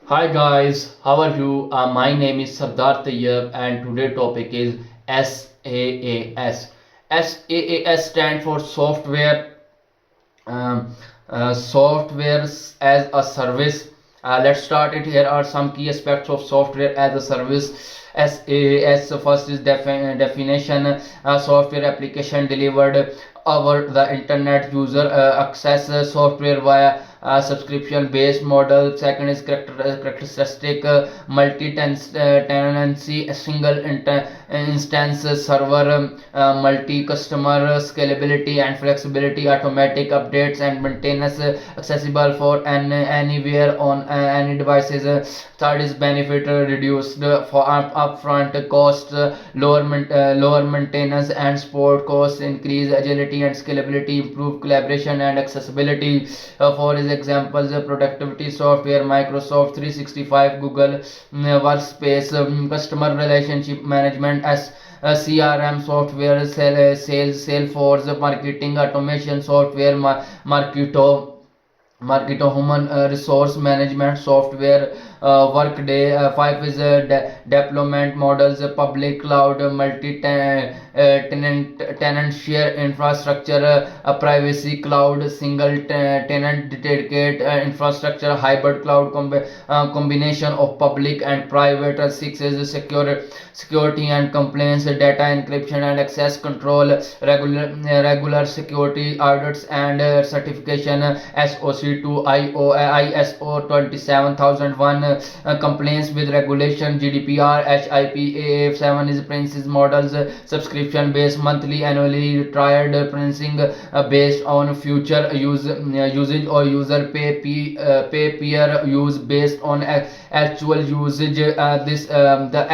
Hi guys, how are you? My name is Sardar Tayyab and today topic is SaaS. SaaS stand for um, software as a service. Let's start it. Here are some key aspects of software as a service. SaaS first is definition, software application delivered over the internet, user access software via subscription based model. Second is characteristic, multi-tenancy, a single instance server, multi customer, scalability and flexibility, automatic updates and maintenance, accessible for anywhere on any devices. Third is benefit, reduced for upfront cost, lower maintenance and support costs, increase agility and scalability, improve collaboration and accessibility. For his examples, productivity software, Microsoft 365, Google Workspace, customer relationship management, as CRM software, sales, Salesforce, marketing automation software, Marketo human resource management software, Workday. Five is deployment models, public cloud, tenant share infrastructure, privacy cloud, single tenant dedicate infrastructure, hybrid cloud combination of public and private. Six is security and compliance, data encryption and access control, regular security audits and certification, SOC 2 ISO 27001, compliance with regulation, GDPR, HIPAA. 7 is prices models, subscription based, monthly, annually, retired pricing based on future usage or user pay peer use based on actual usage. This The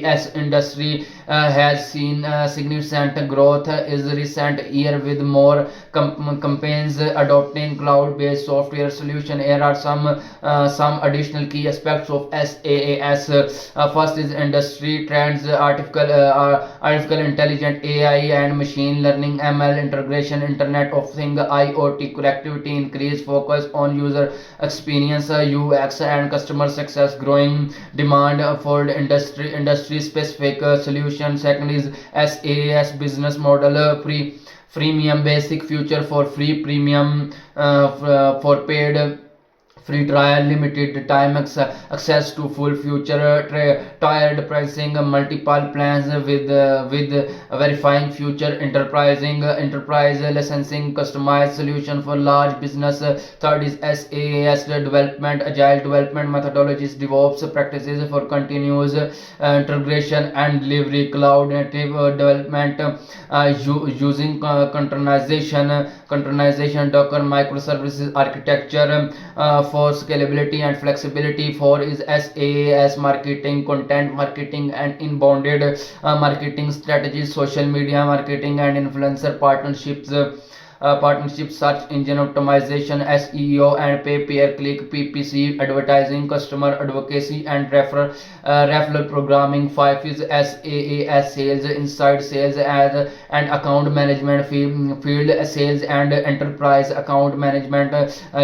SaaS industry has seen significant growth is recent year with more companies adopting cloud-based software solution. Here are some additional key aspects of SaaS. First is industry trends, artificial intelligence, AI and machine learning, ML integration, Internet of Things, IoT connectivity, increased focus on user experience, UX and customer success, growing demand for industry specific solution. Second is SaaS business model, freemium basic, future for free, premium for paid, free trial, limited time access to full future tiered pricing, multiple plans with verifying future enterprise licensing, customized solution for large business. Third is SaaS development, agile development methodologies, DevOps practices for continuous integration and delivery, cloud native development, using containerization, Docker microservices architecture for scalability and flexibility. 4 is SaaS marketing, content marketing and inbounded marketing strategies, social media marketing and influencer partnerships, search engine optimization, SEO and pay per click, PPC advertising, customer advocacy and referral programming. 5 is SaaS sales, inside sales and account management, field sales and enterprise account management,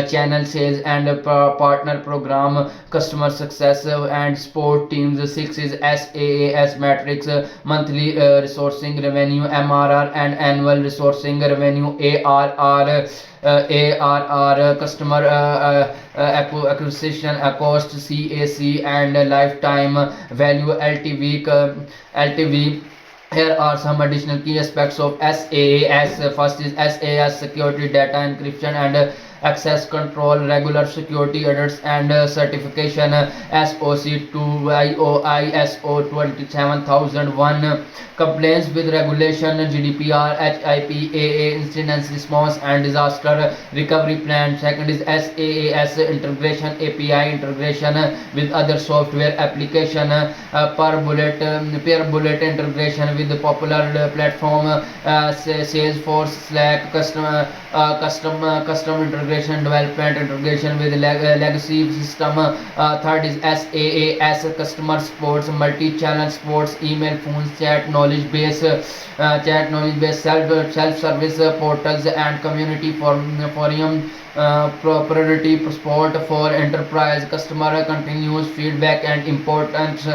channel sales and partner program, customer success and support teams. 6 is SaaS metrics, monthly resourcing revenue, MRR and annual resourcing revenue, ARR, customer acquisition cost, CAC and lifetime value, LTV. Here are some additional key aspects of SaaS. First is SaaS security, data encryption and access control, regular security audits and certification, SOC 2 ISO 27001, compliance with regulation, GDPR, HIPAA, incident response and disaster recovery plan. Second is SaaS integration, API integration with other software application, per bullet integration with the popular platform, Salesforce, Slack, custom integration development, integration with legacy system. Third is SaaS, customer supports, multi-channel supports, email, phones, chat knowledge base, self service portals and community forum. Priority support for enterprise customer, continuous feedback and importance